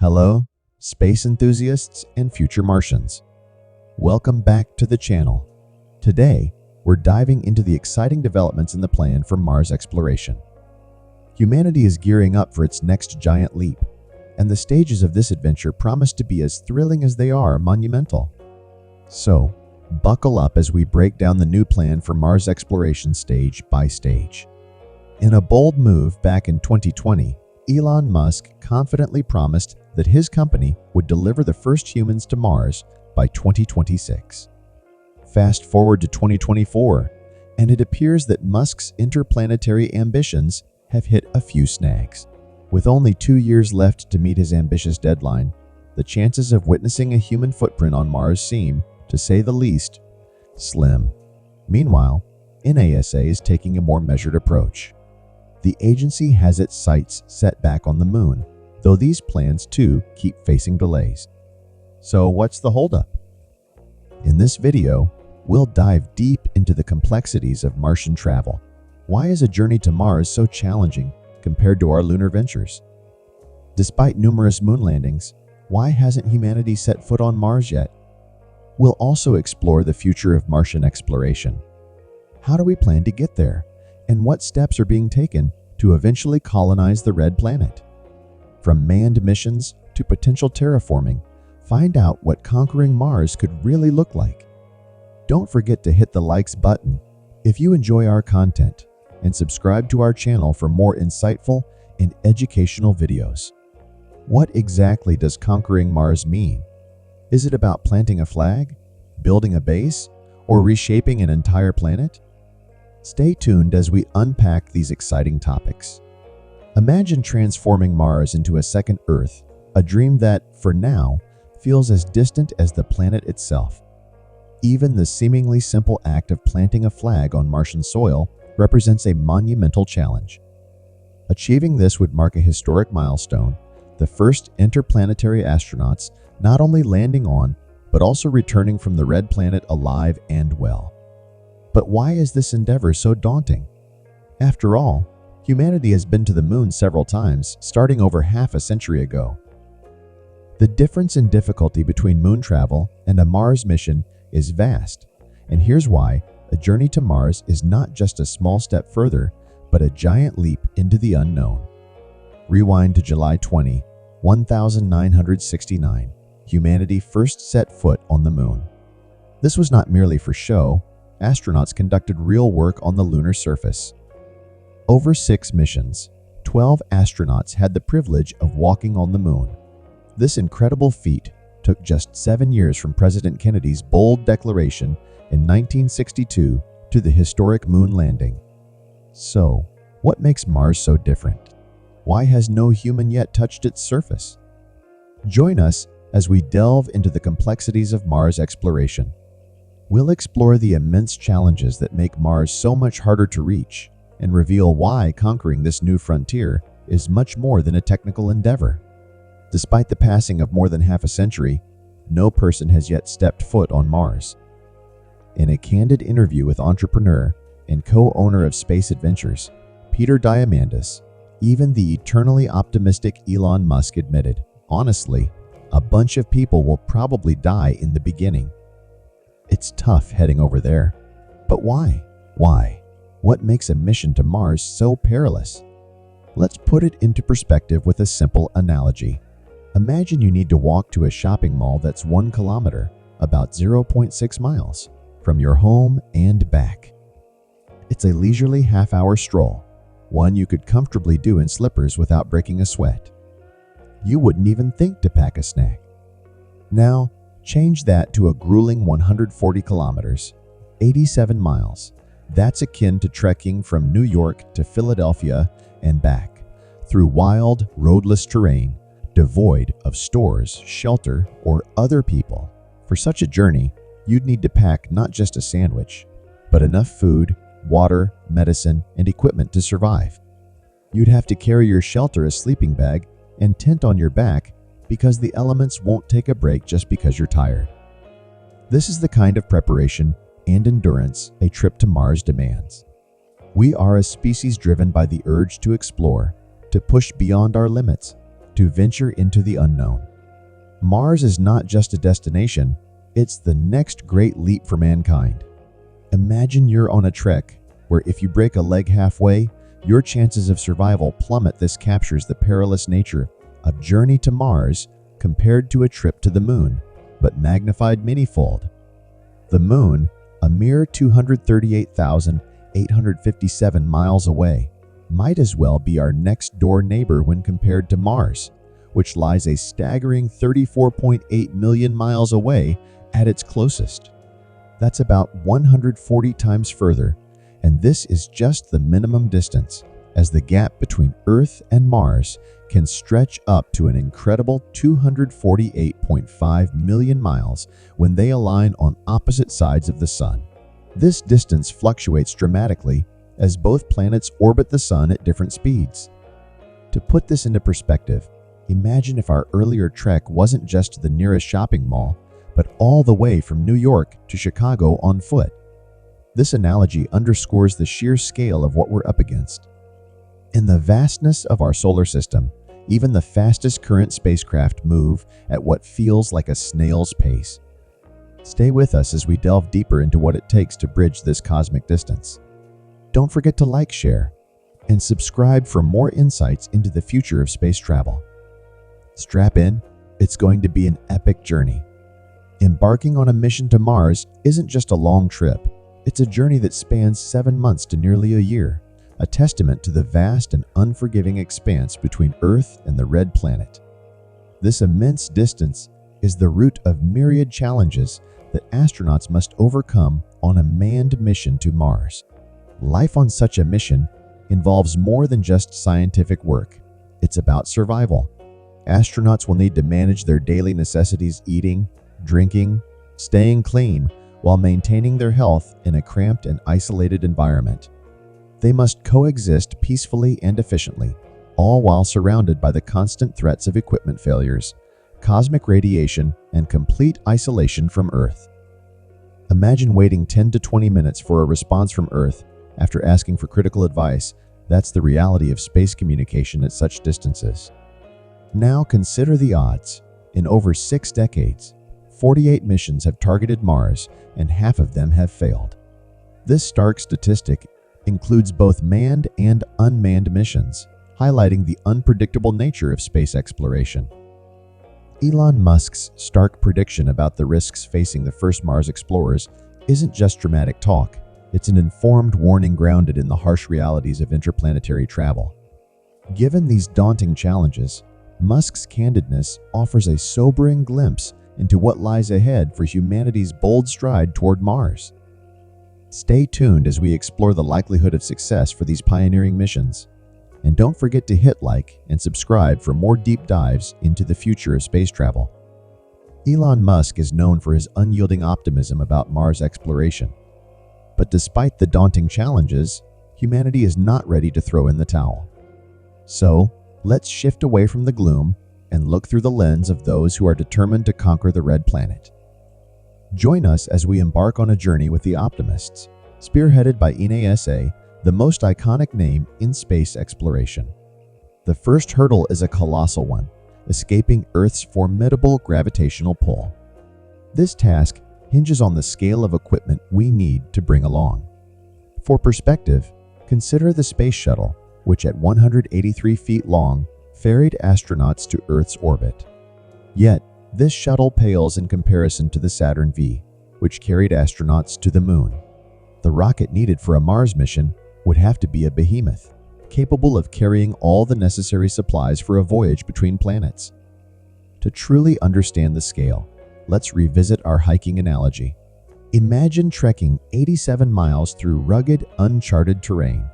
Hello, space enthusiasts and future Martians. Welcome back to the channel. Today, we're diving into the exciting developments in the plan for Mars exploration. Humanity is gearing up for its next giant leap, and the stages of this adventure promise to be as thrilling as they are monumental. So, buckle up as we break down the new plan for Mars exploration stage by stage. In a bold move back in 2020, Elon Musk confidently promised that his company would deliver the first humans to Mars by 2026. Fast forward to 2024, and it appears that Musk's interplanetary ambitions have hit a few snags. With only 2 years left to meet his ambitious deadline, the chances of witnessing a human footprint on Mars seem, to say the least, slim. Meanwhile, NASA is taking a more measured approach. The agency has its sights set back on the moon, though these plans too keep facing delays. So what's the holdup? In this video, we'll dive deep into the complexities of Martian travel. Why is a journey to Mars so challenging compared to our lunar ventures? Despite numerous moon landings, why hasn't humanity set foot on Mars yet? We'll also explore the future of Martian exploration. How do we plan to get there? And what steps are being taken to eventually colonize the Red Planet? From manned missions to potential terraforming, find out what conquering Mars could really look like. Don't forget to hit the likes button if you enjoy our content, and subscribe to our channel for more insightful and educational videos. What exactly does conquering Mars mean? Is it about planting a flag, building a base, or reshaping an entire planet? Stay tuned as we unpack these exciting topics. Imagine transforming Mars into a second Earth, a dream that, for now, feels as distant as the planet itself. Even the seemingly simple act of planting a flag on Martian soil represents a monumental challenge. Achieving this would mark a historic milestone, the first interplanetary astronauts not only landing on, but also returning from the Red Planet alive and well. But why is this endeavor so daunting? After all, humanity has been to the moon several times, starting over half a century ago. The difference in difficulty between moon travel and a Mars mission is vast, and here's why: a journey to Mars is not just a small step further, but a giant leap into the unknown. Rewind to July 20, 1969. Humanity first set foot on the moon. This was not merely for show. Astronauts conducted real work on the lunar surface. Over 6 missions, 12 astronauts had the privilege of walking on the moon. This incredible feat took just 7 years from President Kennedy's bold declaration in 1962 to the historic moon landing. So, what makes Mars so different? Why has no human yet touched its surface? Join us as we delve into the complexities of Mars exploration. We'll explore the immense challenges that make Mars so much harder to reach and reveal why conquering this new frontier is much more than a technical endeavor. Despite the passing of more than half a century, no person has yet stepped foot on Mars. In a candid interview with entrepreneur and co-owner of Space Adventures, Peter Diamandis, even the eternally optimistic Elon Musk admitted, honestly, a bunch of people will probably die in the beginning. It's tough heading over there. But why? Why? What makes a mission to Mars so perilous? Let's put it into perspective with a simple analogy. Imagine you need to walk to a shopping mall that's 1 kilometer, about 0.6 miles, from your home and back. It's a leisurely half-hour stroll, one you could comfortably do in slippers without breaking a sweat. You wouldn't even think to pack a snack. Now, change that to a grueling 140 kilometers, 87 miles. That's akin to trekking from New York to Philadelphia and back, through wild, roadless terrain, devoid of stores, shelter, or other people. For such a journey, you'd need to pack not just a sandwich, but enough food, water, medicine, and equipment to survive. You'd have to carry your shelter, a sleeping bag, and tent on your back, because the elements won't take a break just because you're tired. This is the kind of preparation and endurance a trip to Mars demands. We are a species driven by the urge to explore, to push beyond our limits, to venture into the unknown. Mars is not just a destination, it's the next great leap for mankind. Imagine you're on a trek where if you break a leg halfway, your chances of survival plummet. This captures the perilous nature of Journey to Mars compared to a trip to the Moon, but magnified manyfold. The Moon, a mere 238,857 miles away, might as well be our next-door neighbor when compared to Mars, which lies a staggering 34.8 million miles away at its closest. That's about 140 times further, and this is just the minimum distance, as the gap between Earth and Mars can stretch up to an incredible 248.5 million miles when they align on opposite sides of the Sun. This distance fluctuates dramatically as both planets orbit the Sun at different speeds. To put this into perspective, imagine if our earlier trek wasn't just to the nearest shopping mall, but all the way from New York to Chicago on foot. This analogy underscores the sheer scale of what we're up against. In the vastness of our solar system, even the fastest current spacecraft move at what feels like a snail's pace. Stay with us as we delve deeper into what it takes to bridge this cosmic distance. Don't forget to like, share, and subscribe for more insights into the future of space travel. Strap in, it's going to be an epic journey. Embarking on a mission to Mars isn't just a long trip, it's a journey that spans 7 months to nearly a year, a testament to the vast and unforgiving expanse between Earth and the Red Planet. This immense distance is the root of myriad challenges that astronauts must overcome on a manned mission to Mars. Life on such a mission involves more than just scientific work. It's about survival. Astronauts will need to manage their daily necessities, eating, drinking, staying clean, while maintaining their health in a cramped and isolated environment. They must coexist peacefully and efficiently, all while surrounded by the constant threats of equipment failures, cosmic radiation, and complete isolation from Earth. Imagine waiting 10 to 20 minutes for a response from Earth after asking for critical advice. That's the reality of space communication at such distances. Now consider the odds. In over 6 decades, 48 missions have targeted Mars, and half of them have failed. This stark statistic includes both manned and unmanned missions, highlighting the unpredictable nature of space exploration. Elon Musk's stark prediction about the risks facing the first Mars explorers isn't just dramatic talk, it's an informed warning grounded in the harsh realities of interplanetary travel. Given these daunting challenges, Musk's candidness offers a sobering glimpse into what lies ahead for humanity's bold stride toward Mars. Stay tuned as we explore the likelihood of success for these pioneering missions. And don't forget to hit like and subscribe for more deep dives into the future of space travel. Elon Musk is known for his unyielding optimism about Mars exploration. But despite the daunting challenges, humanity is not ready to throw in the towel. So, let's shift away from the gloom and look through the lens of those who are determined to conquer the Red Planet. Join us as we embark on a journey with the optimists, spearheaded by NASA, the most iconic name in space exploration. The first hurdle is a colossal one, escaping Earth's formidable gravitational pull. This task hinges on the scale of equipment we need to bring along. For perspective, consider the Space Shuttle, which at 183 feet long, ferried astronauts to Earth's orbit. Yet, this shuttle pales in comparison to the Saturn V, which carried astronauts to the Moon. The rocket needed for a Mars mission would have to be a behemoth, capable of carrying all the necessary supplies for a voyage between planets. To truly understand the scale, let's revisit our hiking analogy. Imagine trekking 87 miles through rugged, uncharted terrain.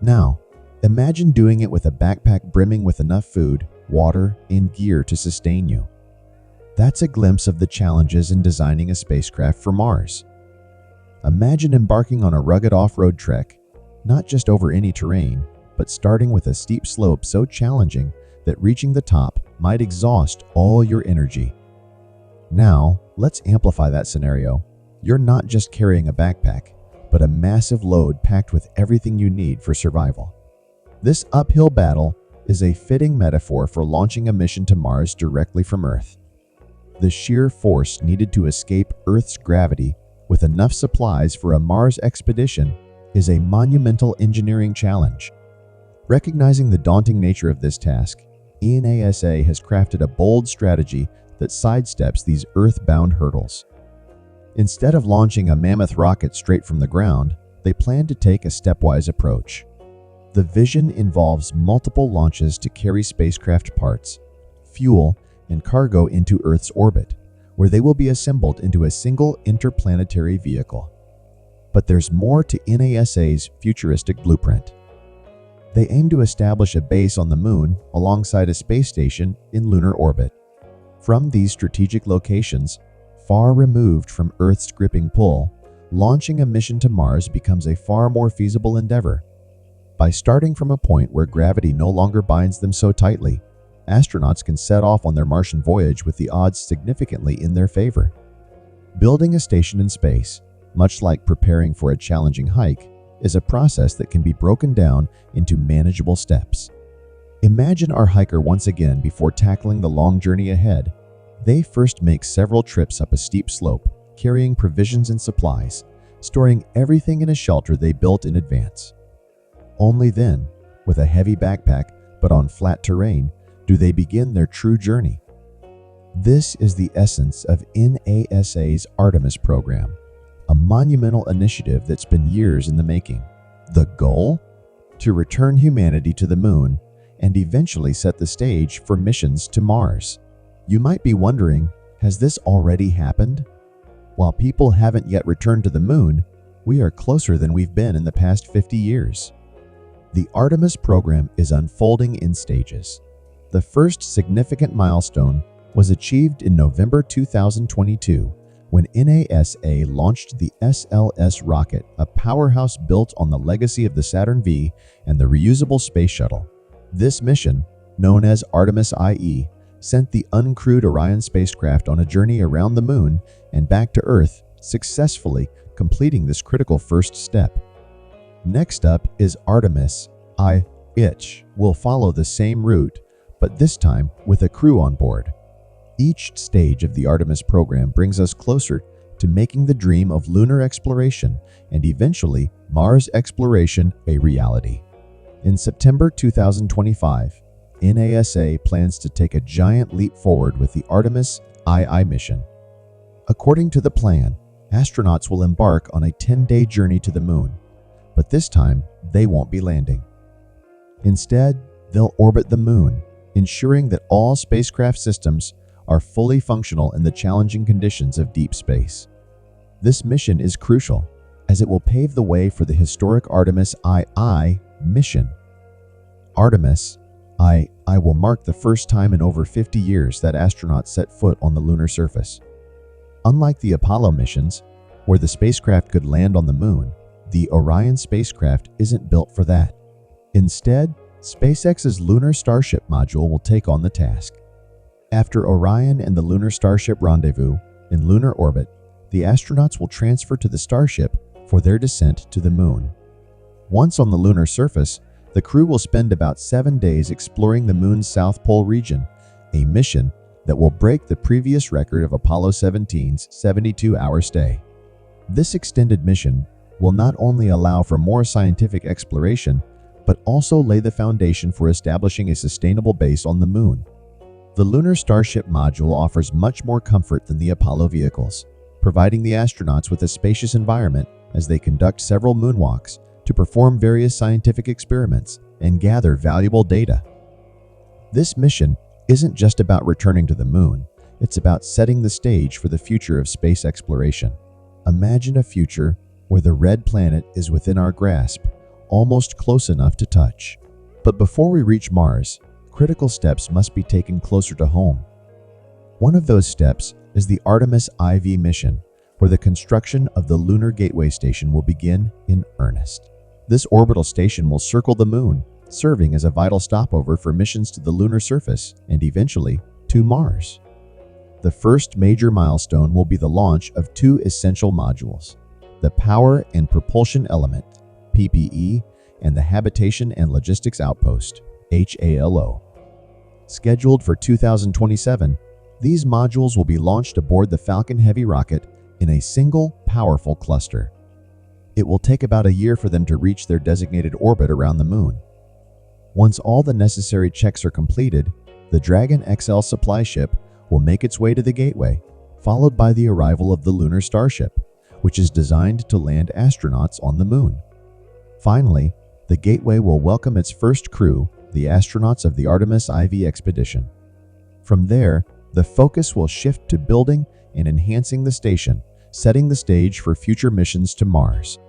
Now, imagine doing it with a backpack brimming with enough food, water, and gear to sustain you. That's a glimpse of the challenges in designing a spacecraft for Mars. Imagine embarking on a rugged off-road trek, not just over any terrain, but starting with a steep slope so challenging that reaching the top might exhaust all your energy. Now, let's amplify that scenario. You're not just carrying a backpack, but a massive load packed with everything you need for survival. This uphill battle is a fitting metaphor for launching a mission to Mars directly from Earth. The sheer force needed to escape Earth's gravity with enough supplies for a Mars expedition is a monumental engineering challenge. Recognizing the daunting nature of this task, NASA has crafted a bold strategy that sidesteps these Earth-bound hurdles. Instead of launching a mammoth rocket straight from the ground, they plan to take a stepwise approach. The vision involves multiple launches to carry spacecraft parts, fuel, and cargo into Earth's orbit, where they will be assembled into a single interplanetary vehicle. But there's more to NASA's futuristic blueprint. They aim to establish a base on the Moon alongside a space station in lunar orbit. From these strategic locations, far removed from Earth's gripping pull, launching a mission to Mars becomes a far more feasible endeavor. By starting from a point where gravity no longer binds them so tightly, astronauts can set off on their Martian voyage with the odds significantly in their favor. Building a station in space, much like preparing for a challenging hike, is a process that can be broken down into manageable steps. Imagine our hiker once again before tackling the long journey ahead. They first make several trips up a steep slope, carrying provisions and supplies, storing everything in a shelter they built in advance. Only then, with a heavy backpack but on flat terrain, do they begin their true journey. This is the essence of NASA's Artemis program, a monumental initiative that's been years in the making. The goal? To return humanity to the Moon and eventually set the stage for missions to Mars. You might be wondering, has this already happened? While people haven't yet returned to the Moon, we are closer than we've been in the past 50 years. The Artemis program is unfolding in stages. The first significant milestone was achieved in November 2022 when NASA launched the SLS rocket, a powerhouse built on the legacy of the Saturn V and the reusable space shuttle. This mission, known as Artemis IE, sent the uncrewed Orion spacecraft on a journey around the Moon and back to Earth, successfully completing this critical first step. Next up is Artemis I, which will follow the same route, but this time with a crew on board. Each stage of the Artemis program brings us closer to making the dream of lunar exploration and eventually Mars exploration a reality. In September 2025, NASA plans to take a giant leap forward with the Artemis II mission. According to the plan, astronauts will embark on a 10-day journey to the Moon, but this time they won't be landing. Instead, they'll orbit the Moon, ensuring that all spacecraft systems are fully functional in the challenging conditions of deep space. This mission is crucial, as it will pave the way for the historic Artemis II mission. Artemis II will mark the first time in over 50 years that astronauts set foot on the lunar surface. Unlike the Apollo missions, where the spacecraft could land on the Moon, the Orion spacecraft isn't built for that. Instead, SpaceX's Lunar Starship module will take on the task. After Orion and the Lunar Starship rendezvous in lunar orbit, the astronauts will transfer to the Starship for their descent to the Moon. Once on the lunar surface, the crew will spend about 7 days exploring the Moon's South Pole region, a mission that will break the previous record of Apollo 17's 72-hour stay. This extended mission will not only allow for more scientific exploration, but also lay the foundation for establishing a sustainable base on the Moon. The Lunar Starship module offers much more comfort than the Apollo vehicles, providing the astronauts with a spacious environment as they conduct several moonwalks to perform various scientific experiments and gather valuable data. This mission isn't just about returning to the Moon, it's about setting the stage for the future of space exploration. Imagine a future where the red planet is within our grasp, almost close enough to touch. But before we reach Mars, critical steps must be taken closer to home. One of those steps is the Artemis IV mission, where the construction of the Lunar Gateway Station will begin in earnest. This orbital station will circle the Moon, serving as a vital stopover for missions to the lunar surface and eventually to Mars. The first major milestone will be the launch of 2 essential modules: the Power and Propulsion Element, PPE, and the Habitation and Logistics Outpost, HALO. Scheduled for 2027, these modules will be launched aboard the Falcon Heavy rocket in a single, powerful cluster. It will take about a year for them to reach their designated orbit around the Moon. Once all the necessary checks are completed, the Dragon XL supply ship will make its way to the Gateway, followed by the arrival of the Lunar Starship, which is designed to land astronauts on the Moon. Finally, the Gateway will welcome its first crew, the astronauts of the Artemis IV expedition. From there, the focus will shift to building and enhancing the station, setting the stage for future missions to Mars.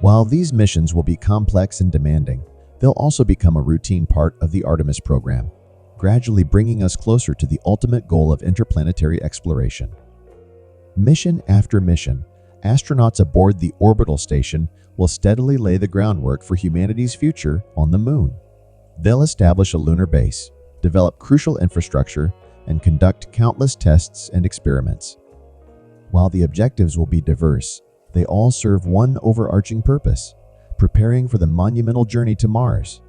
While these missions will be complex and demanding, they'll also become a routine part of the Artemis program, gradually bringing us closer to the ultimate goal of interplanetary exploration. Mission after mission, astronauts aboard the orbital station will steadily lay the groundwork for humanity's future on the Moon. They'll establish a lunar base, develop crucial infrastructure, and conduct countless tests and experiments. While the objectives will be diverse, they all serve one overarching purpose: preparing for the monumental journey to Mars.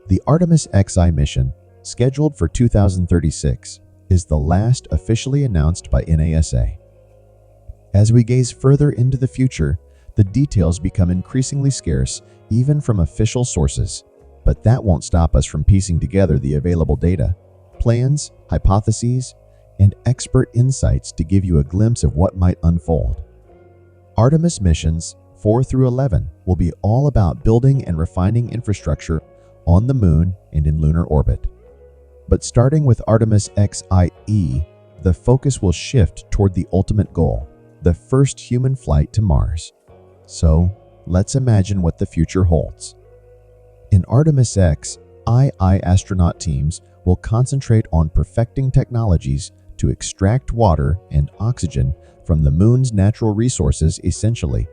The Artemis XI mission, scheduled for 2036, is the last officially announced by NASA. As we gaze further into the future, the details become increasingly scarce, even from official sources. But that won't stop us from piecing together the available data, plans, hypotheses, and expert insights to give you a glimpse of what might unfold. Artemis missions 4 through 11 will be all about building and refining infrastructure on the Moon and in lunar orbit. But starting with Artemis XIE, the focus will shift toward the ultimate goal: the first human flight to Mars. So, let's imagine what the future holds. In Artemis X, II astronaut teams will concentrate on perfecting technologies to extract water and oxygen from the Moon's natural resources, essentially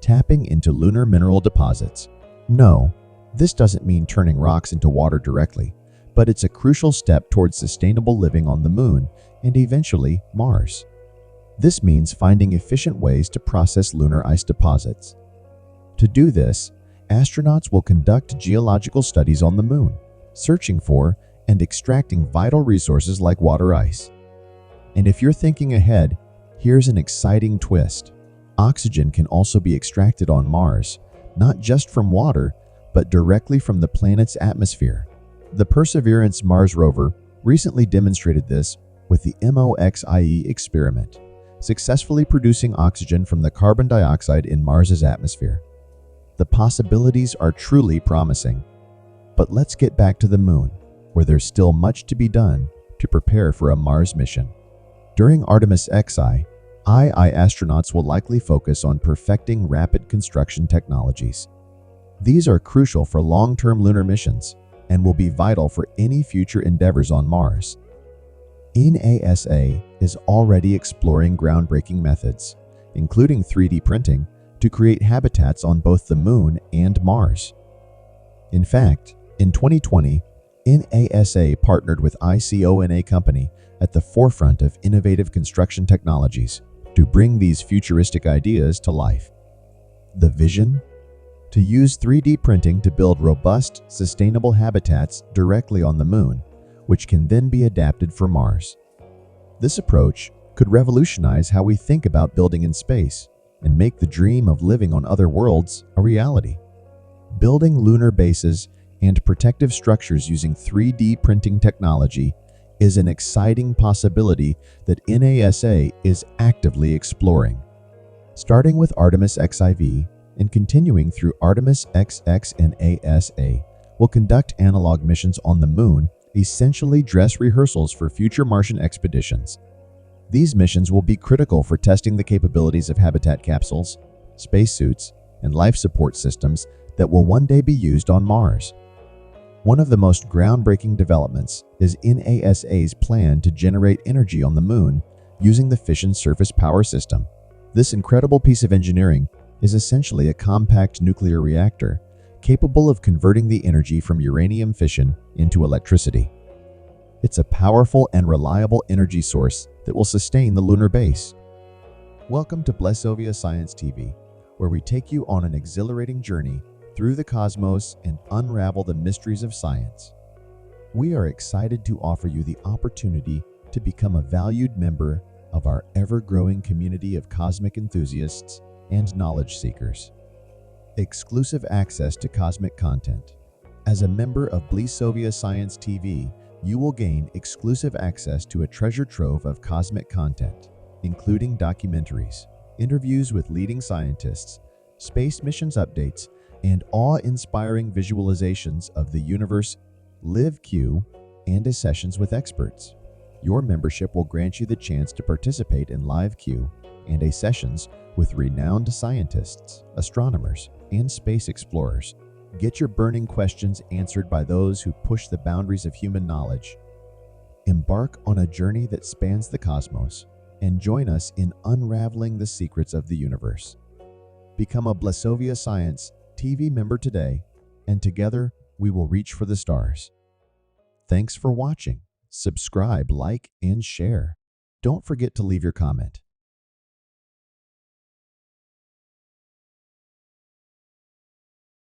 tapping into lunar mineral deposits. No, this doesn't mean turning rocks into water directly, but it's a crucial step towards sustainable living on the Moon and eventually Mars. This means finding efficient ways to process lunar ice deposits. To do this, astronauts will conduct geological studies on the Moon, searching for and extracting vital resources like water ice. And if you're thinking ahead, here's an exciting twist. Oxygen can also be extracted on Mars, not just from water, but directly from the planet's atmosphere. The Perseverance Mars rover recently demonstrated this with the MOXIE experiment, successfully producing oxygen from the carbon dioxide in Mars's atmosphere. The possibilities are truly promising. But let's get back to the Moon, where there's still much to be done to prepare for a Mars mission. During Artemis XI, II astronauts will likely focus on perfecting rapid construction technologies. These are crucial for long-term lunar missions and will be vital for any future endeavors on Mars. NASA is already exploring groundbreaking methods, including 3D printing, to create habitats on both the Moon and Mars. In fact, in 2020, NASA partnered with Iconia Company at the forefront of innovative construction technologies to bring these futuristic ideas to life. The vision? To use 3D printing to build robust, sustainable habitats directly on the Moon, which can then be adapted for Mars. This approach could revolutionize how we think about building in space and make the dream of living on other worlds a reality. Building lunar bases and protective structures using 3D printing technology is an exciting possibility that NASA is actively exploring. Starting with Artemis XIV and continuing through Artemis XX and ASA, will conduct analog missions on the Moon, essentially dress rehearsals for future Martian expeditions. These missions will be critical for testing the capabilities of habitat capsules, spacesuits, and life support systems that will one day be used on Mars. One of the most groundbreaking developments is NASA's plan to generate energy on the Moon using the Fission Surface Power System. This incredible piece of engineering is essentially a compact nuclear reactor capable of converting the energy from uranium fission into electricity. It's a powerful and reliable energy source that will sustain the lunar base. Welcome to Blessovia Science TV, where we take you on an exhilarating journey through the cosmos and unravel the mysteries of science. We are excited to offer you the opportunity to become a valued member of our ever-growing community of cosmic enthusiasts and knowledge seekers. Exclusive access to cosmic content. As a member of Blisovia Science TV, you will gain exclusive access to a treasure trove of cosmic content, including documentaries, interviews with leading scientists, space missions updates, and awe-inspiring visualizations of the universe, live Q, and sessions with experts. Your membership will grant you the chance to participate in live Q and sessions with renowned scientists, astronomers, and space explorers. Get your burning questions answered by those who push the boundaries of human knowledge. Embark on a journey that spans the cosmos and join us in unraveling the secrets of the universe. Become a Blisovia Science TV member today, and together we will reach for the stars. Thanks for watching. Subscribe, like, and share. Don't forget to leave your comment.